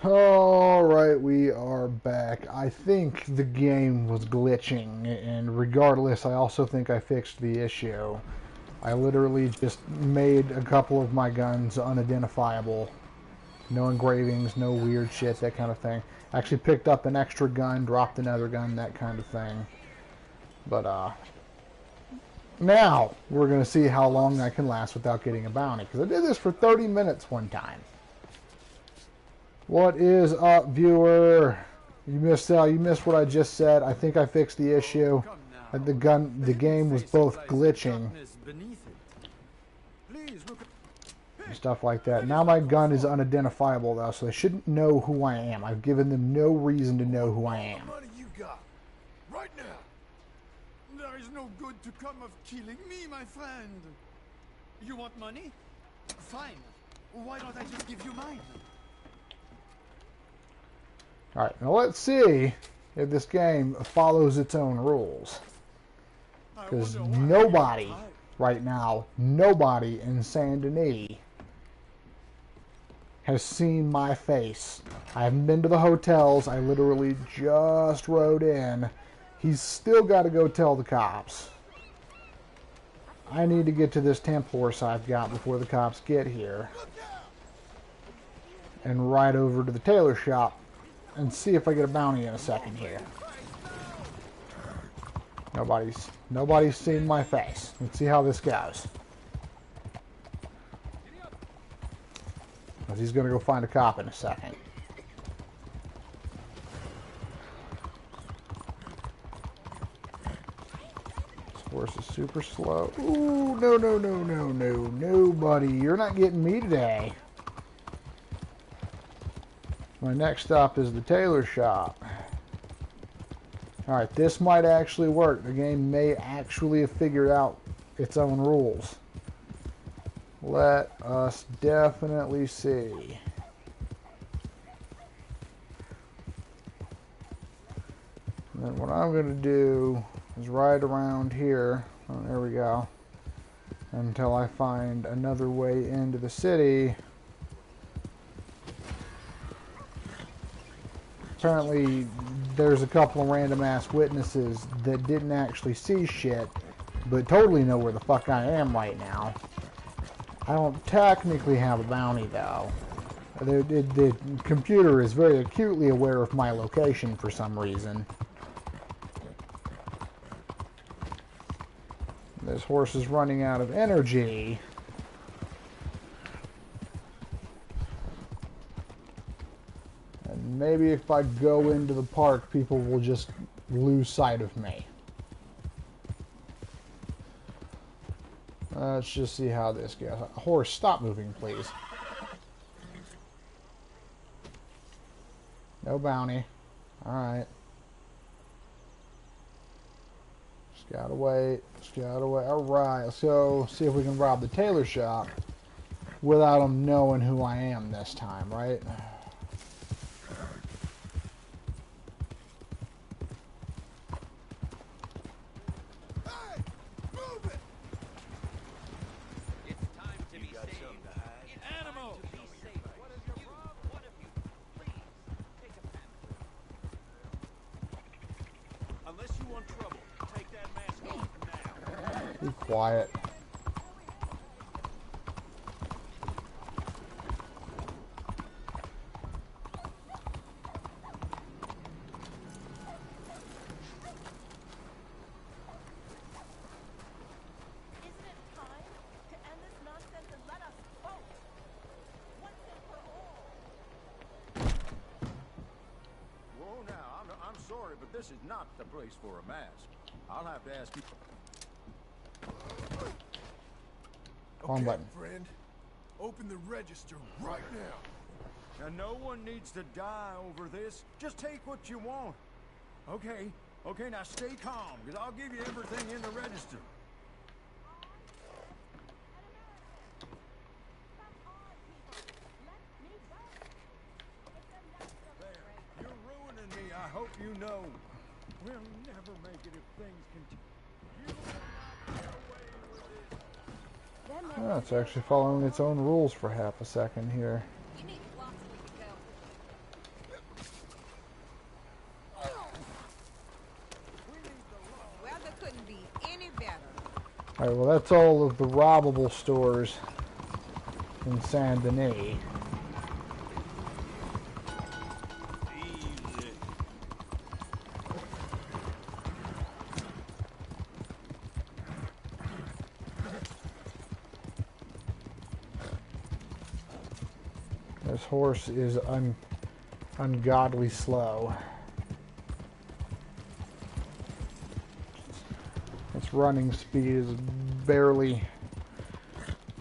Alright, we are back. I think the game was glitching, and regardless, I also think I fixed the issue. I literally just made a couple of my guns unidentifiable. No engravings, no weird shit, that kind of thing. Actually picked up an extra gun, dropped another gun, that kind of thing. But, now we're going to see how long I can last without getting a bounty, because I did this for 30 minutes one time. What is up, viewer? You missed what I just said. I think I fixed the issue. The game was both glitching and stuff like that. Now my gun is unidentifiable though, so they shouldn't know who I am. I've given them no reason to know who I am. What money you got right now? There is no good to come of killing me, my friend. You want money? Fine. Why don't I just give you mine? Alright, now let's see if this game follows its own rules. Because nobody, right now, nobody in Saint Denis has seen my face. I haven't been to the hotels. I literally just rode in. He's still got to go tell the cops. I need to get to this temp horse I've got before the cops get here. And ride over to the tailor shop and see if I get a bounty in a second here. Nobody's seen my face. Let's see how this goes. He's gonna go find a cop in a second. This horse is super slow. Ooh, no, nobody. You're not getting me today. My next stop is the tailor shop. Alright, this might actually work. The game may actually have figured out its own rules. Let us definitely see. And then what I'm going to do is ride around here. Oh, there we go. Until I find another way into the city. Apparently, there's a couple of random ass witnesses that didn't actually see shit, but totally know where the fuck I am right now. I don't technically have a bounty though. The computer is very acutely aware of my location for some reason. This horse is running out of energy. Maybe if I go into the park, people will just lose sight of me. Let's just see how this goes. Horse, stop moving, please. No bounty. Alright. Just gotta wait. Just gotta wait. Alright, let's go see if we can rob the tailor shop without them knowing who I am this time, right? Be quiet. I'm sorry, but this is not the place for a mask. I'll have to ask you. Wrong button. Friend. Open the register right now. Now, no one needs to die over this. Just take what you want. Okay. Okay, now stay calm, because I'll give you everything in the register. There. You're ruining me. I hope you know. We'll never make it if things continue. You will not get away with this. Oh, it's actually following its own rules for half a second here. Alright, well that's all of the robbable stores in Saint Denis. This horse is ungodly slow. Its running speed is barely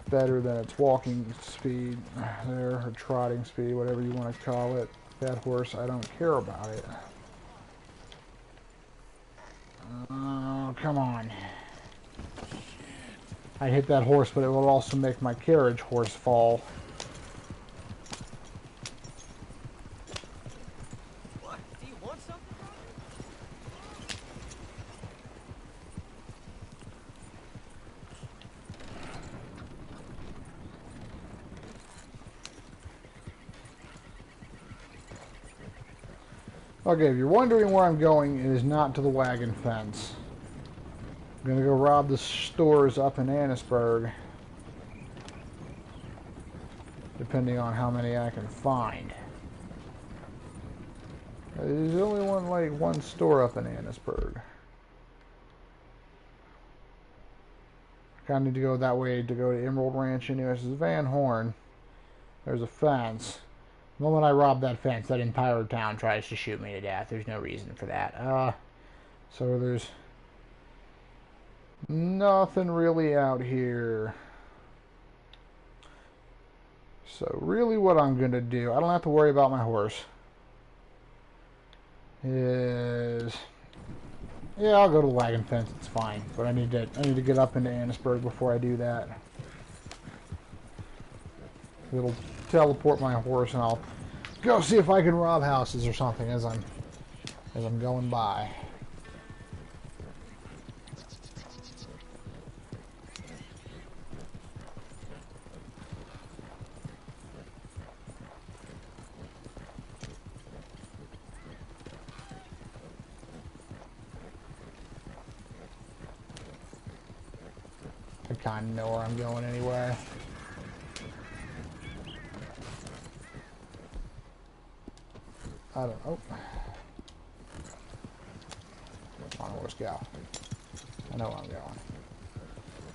better than its walking speed there, or trotting speed, whatever you want to call it. That horse, I don't care about it. Oh, come on. I'd hit that horse, but it will also make my carriage horse fall. What? Do you want something? Okay, if you're wondering where I'm going, it is not to the wagon fence. I'm gonna go rob the stores up in Annisburg, depending on how many I can find. There's only one store up in Annisburg. I kind of need to go that way to go to Emerald Ranch anyway. This is Van Horn. There's a fence. The moment I rob that fence, that entire town tries to shoot me to death. There's no reason for that. So there's nothing really out here. So really what I'm going to do, I don't have to worry about my horse, is... Yeah, I'll go to the wagon fence, it's fine. But I need to get up into Annisburg before I do that. It'll teleport my horse and I'll go see if I can rob houses or something as I'm going by. I kind of know where I'm going anyway. I don't know. Come on, horse, go. I know where I'm going.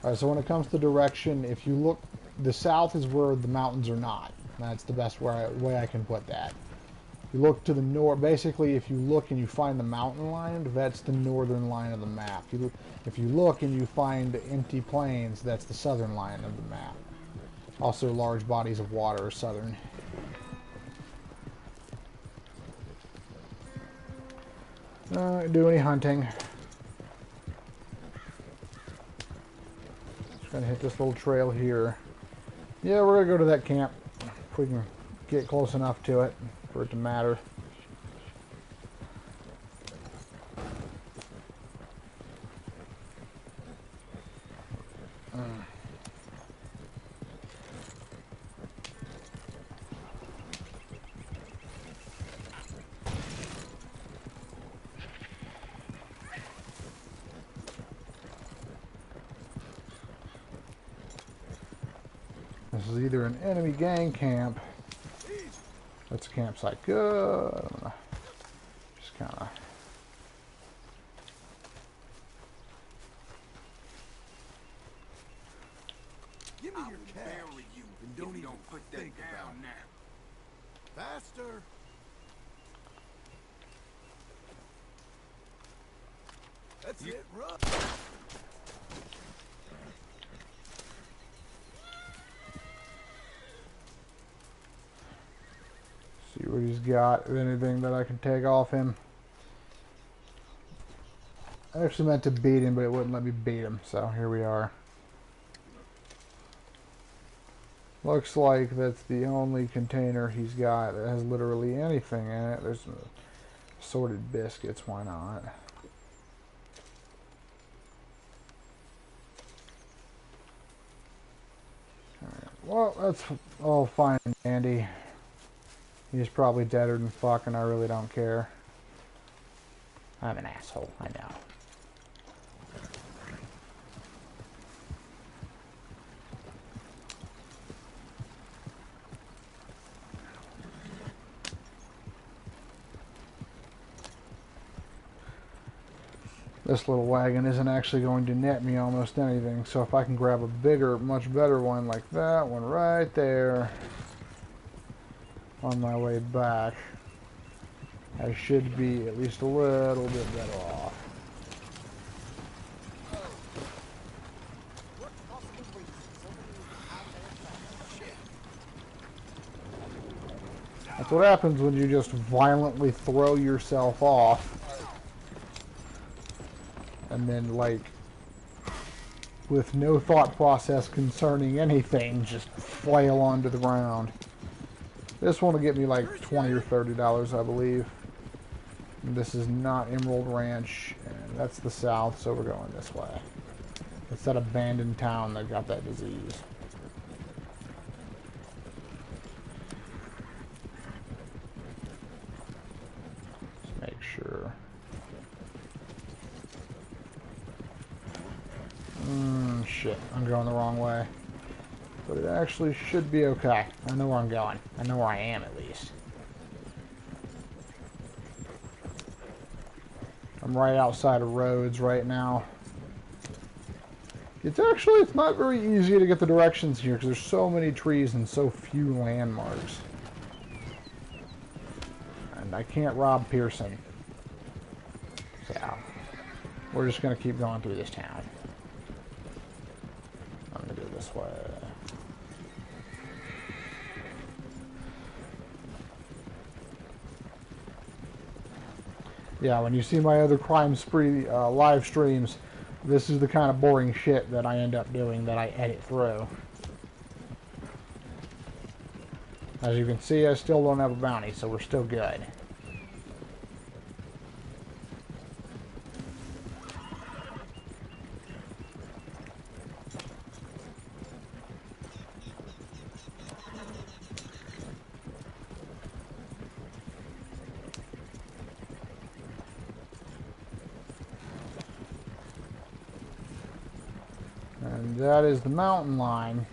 Alright, so when it comes to direction, if you look, the south is where the mountains are not. That's the best way I can put that. You look to the north, basically if you look and you find the mountain line, that's the northern line of the map. If you look and you find empty plains, that's the southern line of the map. Also large bodies of water are southern. Do any hunting. Just gonna hit this little trail here. Yeah, we're gonna go to that camp if we can get close enough to it for it to matter. This is either an enemy gang camp. That's a campsite. Good. I'm gonna just kind of. Give me your cash. Bury you and don't even put that down now. Faster. That's it. Run. See what he's got. Anything that I can take off him. I actually meant to beat him, but it wouldn't let me beat him. So here we are. Looks like that's the only container he's got that has literally anything in it. There's assorted biscuits. Why not? Alright. Well, that's all fine and dandy. He's probably deader than fuck, and I really don't care. I'm an asshole, I know. This little wagon isn't actually going to net me almost anything, so if I can grab a bigger, much better one like that one right there on my way back, I should be at least a little bit better off. That's what happens when you just violently throw yourself off and then, like, with no thought process concerning anything, just flail onto the ground. This one will get me like $20 or $30, I believe. And this is not Emerald Ranch, and that's the south, so we're going this way. It's that abandoned town that got that disease. Let's make sure. Shit, I'm going the wrong way. But it actually should be okay. I know where I'm going. I know where I am, at least. I'm right outside of roads right now. It's not very easy to get the directions here because there's so many trees and so few landmarks. And I can't rob Pearson. So, we're just going to keep going through this town. I'm going to go this way. Yeah, when you see my other Crime Spree live streams, this is the kind of boring shit that I end up doing that I edit through. As you can see, I still don't have a bounty, so we're still good. And that is the mountain line,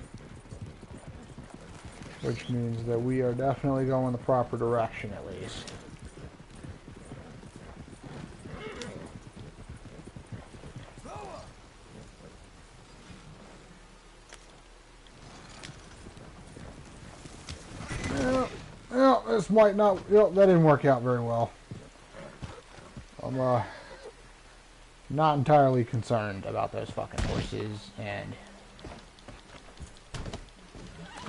which means that we are definitely going the proper direction at least. Yeah, this might not, that didn't work out very well. I'm not entirely concerned about those fucking horses, and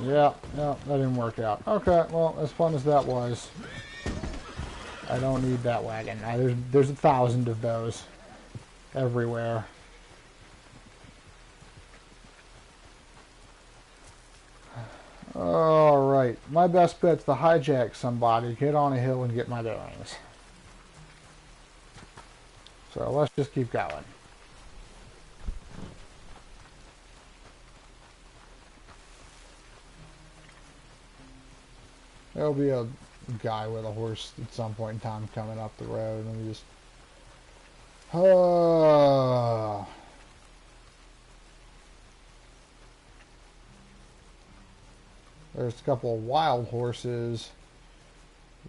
yeah, that didn't work out. Okay, well, as fun as that was, I don't need that wagon. There's 1,000 of those everywhere. Alright, my best bet's to hijack somebody, get on a hill, and get my bearings. So let's just keep going. There'll be a guy with a horse at some point in time coming up the road, and we just... There's a couple of wild horses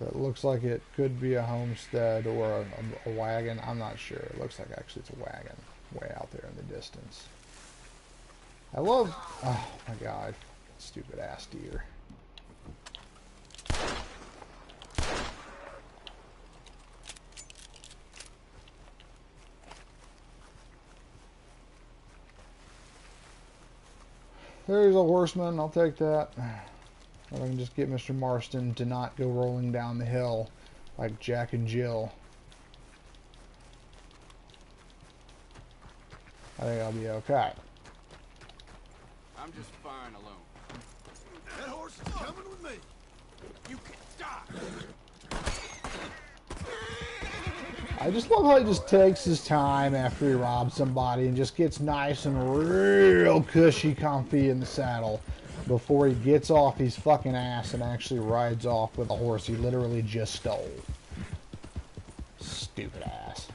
that looks like it could be a homestead or a wagon. I'm not sure. It looks like actually it's a wagon way out there in the distance. I love... Oh my god. Stupid ass deer. There's a horseman. I'll take that. If I can just get Mr. Marston to not go rolling down the hill like Jack and Jill, I think I'll be okay. I'm just fine alone. That horse is coming with me. You can stop. I just love how he just takes his time after he robs somebody and just gets nice and real cushy comfy in the saddle before he gets off his fucking ass and actually rides off with a horse he literally just stole. Stupid ass.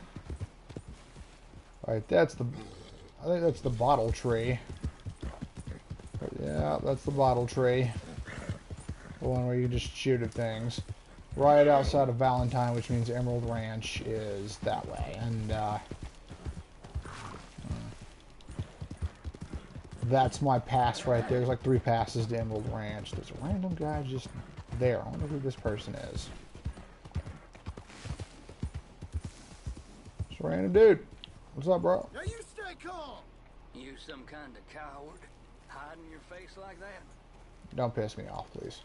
Alright, I think that's the bottle tree. Yeah, that's the bottle tree. The one where you just shoot at things. Right outside of Valentine, which means Emerald Ranch is that way. And That's my pass right there. There's like 3 passes to Emerald Ranch. There's a random guy just there. I wonder who this person is. It's a random dude. What's up, bro? Now you stay calm. You some kind of coward? Hiding your face like that? Don't piss me off, please.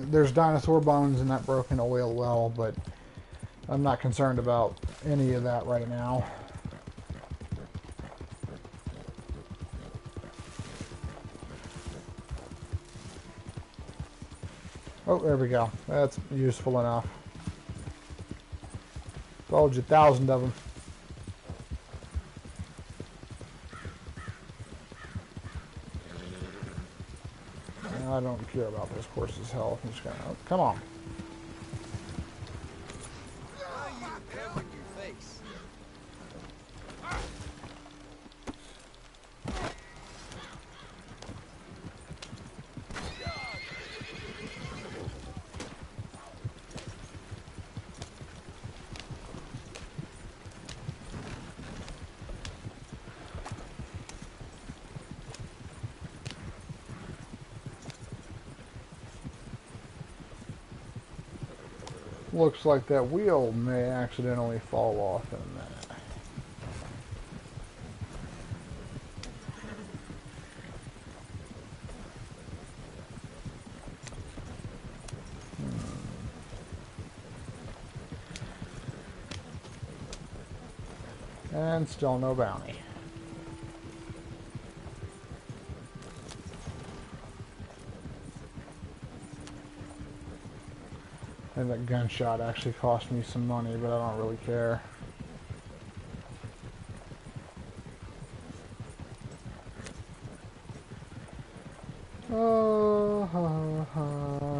There's dinosaur bones in that broken oil well, but I'm not concerned about any of that right now. Oh, there we go. That's useful enough. Told you, 1,000 of them. I don't care about this horse's health. I'm just gonna... Oh, come on. Looks like that wheel may accidentally fall off in a minute. And still no bounty. And that gunshot actually cost me some money, but I don't really care.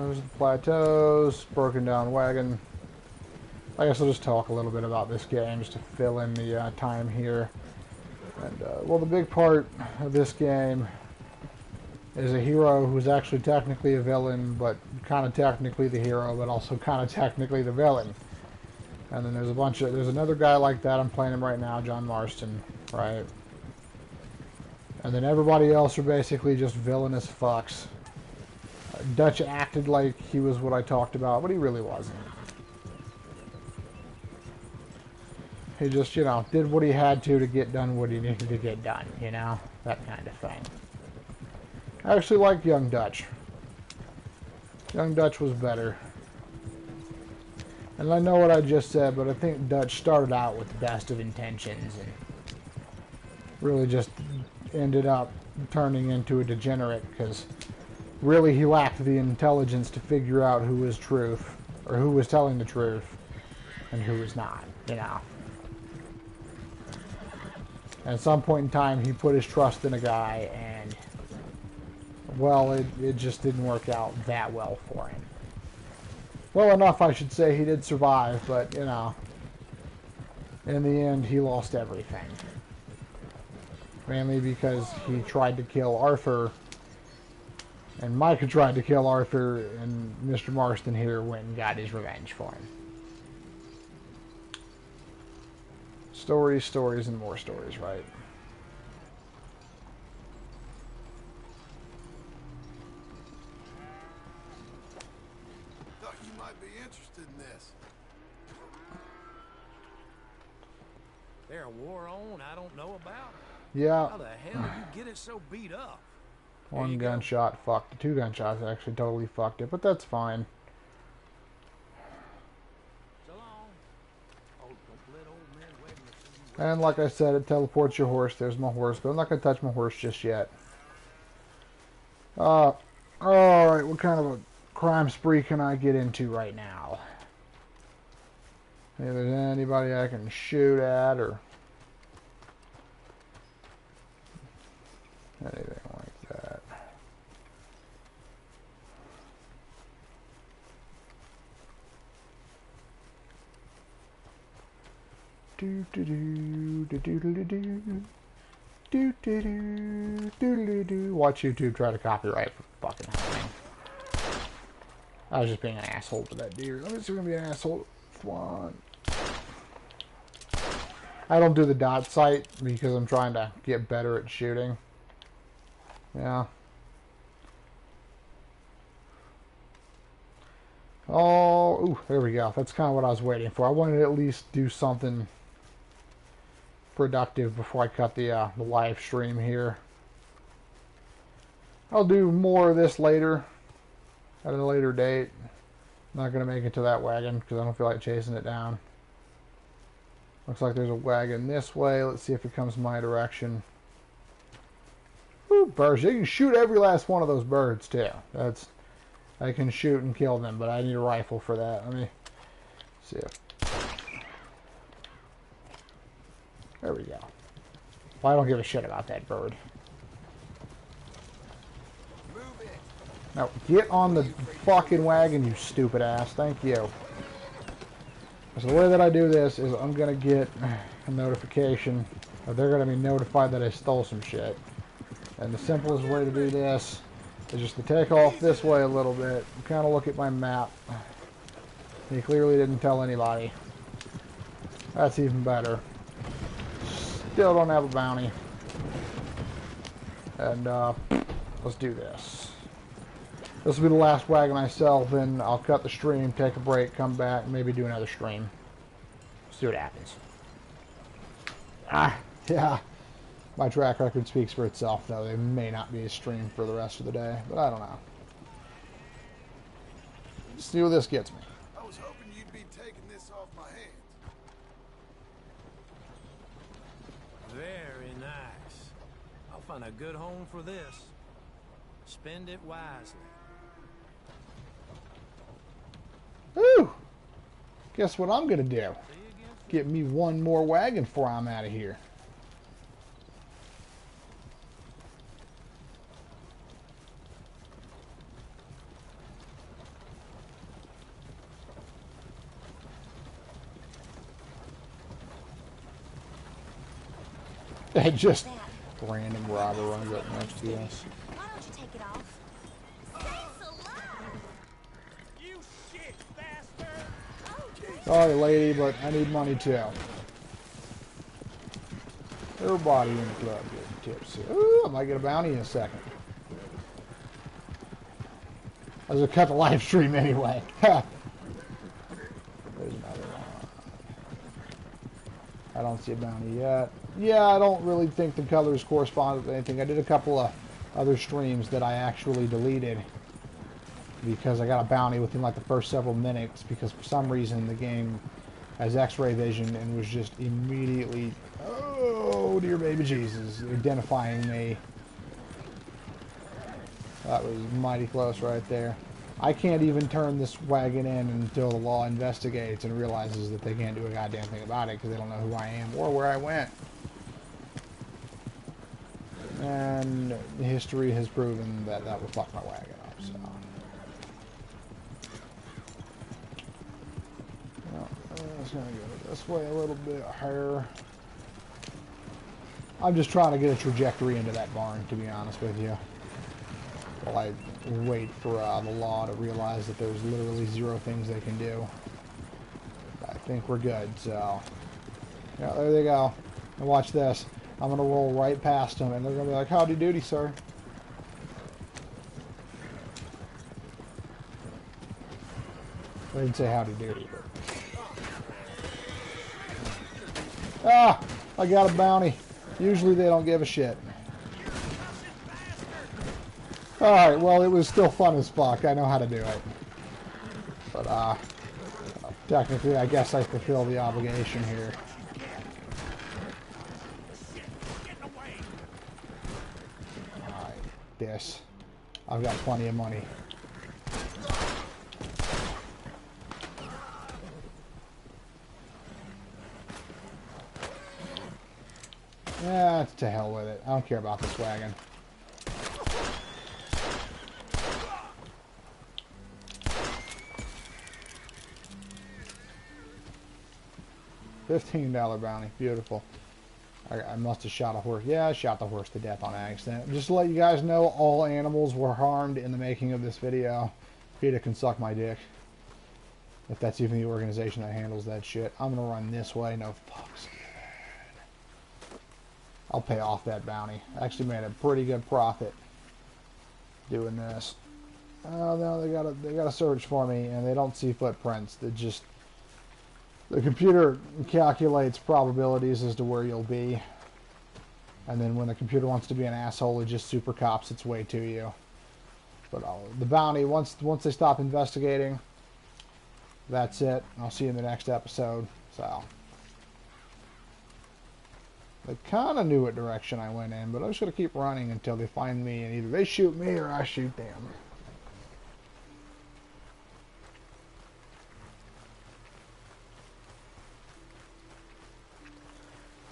There's the plateaus, broken down wagon. I guess I'll just talk a little bit about this game just to fill in the time here. And well, the big part of this game is a hero who's actually technically a villain, but kind of technically the hero, but also kind of technically the villain. And then there's another guy like that. I'm playing him right now, John Marston, right? And then everybody else are basically just villainous fucks. Dutch acted like he was what I talked about, but he really wasn't. He just, you know, did what he had to get done what he needed to get done, you know? That kind of thing. I actually like Young Dutch. Young Dutch was better. And I know what I just said, but I think Dutch started out with the best of intentions and really just ended up turning into a degenerate because really he lacked the intelligence to figure out who was truth, or who was telling the truth and who was not, you know. And at some point in time, he put his trust in a guy, and, well, it just didn't work out that well for him. Well enough, I should say. He did survive, but, you know, in the end, he lost everything. Mainly because he tried to kill Arthur, and Micah tried to kill Arthur, and Mr. Marston here went and got his revenge for him. Stories, stories, and more stories, right? Thought you might be interested in this. There a war on I don't know about? Yeah. How the hell did you get it so beat up? One gunshot fucked. 2 gunshots actually totally fucked it, but that's fine. So long. Oh, don't let old man Wagner see you. And like I said, it teleports your horse. There's my horse, but I'm not going to touch my horse just yet. Alright, what kind of a crime spree can I get into right now? If there's anybody I can shoot at or anything like that. Do do do do do do do do do do do do. Watch YouTube try to copyright fucking thing. I was just being an asshole to that deer. I'm just gonna be an asshole. Swan. I don't do the dot sight because I'm trying to get better at shooting. Yeah. Oh, ooh, there we go. That's kind of what I was waiting for. I wanted to at least do something productive before I cut the live stream here. I'll do more of this later, at a later date. I'm not going to make it to that wagon because I don't feel like chasing it down. Looks like there's a wagon this way. Let's see if it comes my direction. Ooh, birds. You can shoot every last one of those birds, too. I can shoot and kill them, but I need a rifle for that. Let me see if... There we go. Well, I don't give a shit about that bird. Now, get on the fucking wagon, you stupid ass. Thank you. So the way that I do this is I'm going to get a notification, or they're going to be notified that I stole some shit. And the simplest way to do this is just to take off this way a little bit, kind of look at my map. He clearly didn't tell anybody. That's even better. Still don't have a bounty. And let's do this. This will be the last wagon I sell, then I'll cut the stream, take a break, come back, maybe do another stream. See what happens. Yeah. My track record speaks for itself, though. They may not be a stream for the rest of the day, but I don't know. See where this gets me. I was hoping you'd be taking this off my hands. Very nice. I'll find a good home for this. Spend it wisely. Woo! Guess what I'm gonna do? Get me one more wagon before I'm out of here. Just random robber runs up next to us. Why don't you take it off? You shit bastard! Sorry, lady, but I need money too. Everybody in the club getting tipsy. Ooh, I might get a bounty in a second. I was gonna cut the live stream anyway. There's another one. I don't see a bounty yet. Yeah, I don't really think the colors correspond with anything. I did a couple of other streams that I actually deleted because I got a bounty within like the first several minutes because for some reason the game has X-ray vision and was just immediately, oh dear baby Jesus, identifying me. That was mighty close right there. I can't even turn this wagon in until the law investigates and realizes that they can't do a goddamn thing about it because they don't know who I am or where I went. And history has proven that that will fuck my wagon up, so. Well, I'm just gonna go this way a little bit here. I'm just trying to get a trajectory into that barn, to be honest with you. While I wait for the law to realize that there's literally zero things they can do. I think we're good, so. Yeah, there they go. And watch this. I'm going to roll right past them, and they're going to be like, howdy doody, sir. They didn't say howdy doody, but... Ah! I got a bounty. Usually they don't give a shit. Alright, well, it was still fun as fuck. I know how to do it. But, technically, I guess I fulfill the obligation here. This. I've got plenty of money. Yeah, to hell with it. I don't care about this wagon. $15 bounty. Beautiful. I must have shot a horse. Yeah, I shot the horse to death on accident. Just to let you guys know, all animals were harmed in the making of this video. PETA can suck my dick. If that's even the organization that handles that shit. I'm going to run this way. No fucks. I'll pay off that bounty. I actually made a pretty good profit doing this. Oh no, they got a search for me, and they don't see footprints. They just, the computer calculates probabilities as to where you'll be, and then when the computer wants to be an asshole, it just super cops its way to you. But the bounty, once they stop investigating, that's it. I'll see you in the next episode. So they kind of knew what direction I went in, but I'm just gonna keep running until they find me, and either they shoot me or I shoot them.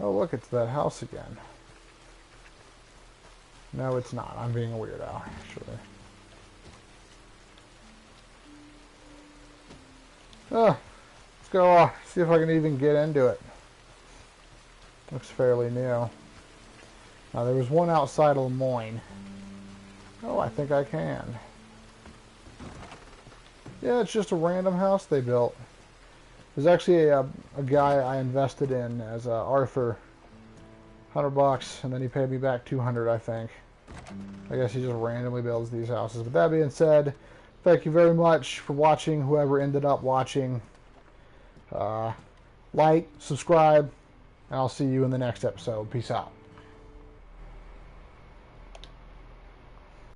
Oh look, it's that house again. No, it's not. I'm being a weirdo, actually. Let's go see if I can even get into it. Looks fairly new. Now there was one outside of Lemoyne. Oh, I think I can. Yeah, it's just a random house they built. There's actually a guy I invested in as Arthur, $100, and then he paid me back 200, I think. I guess he just randomly builds these houses. But that being said, thank you very much for watching, whoever ended up watching. Like, subscribe, and I'll see you in the next episode. Peace out.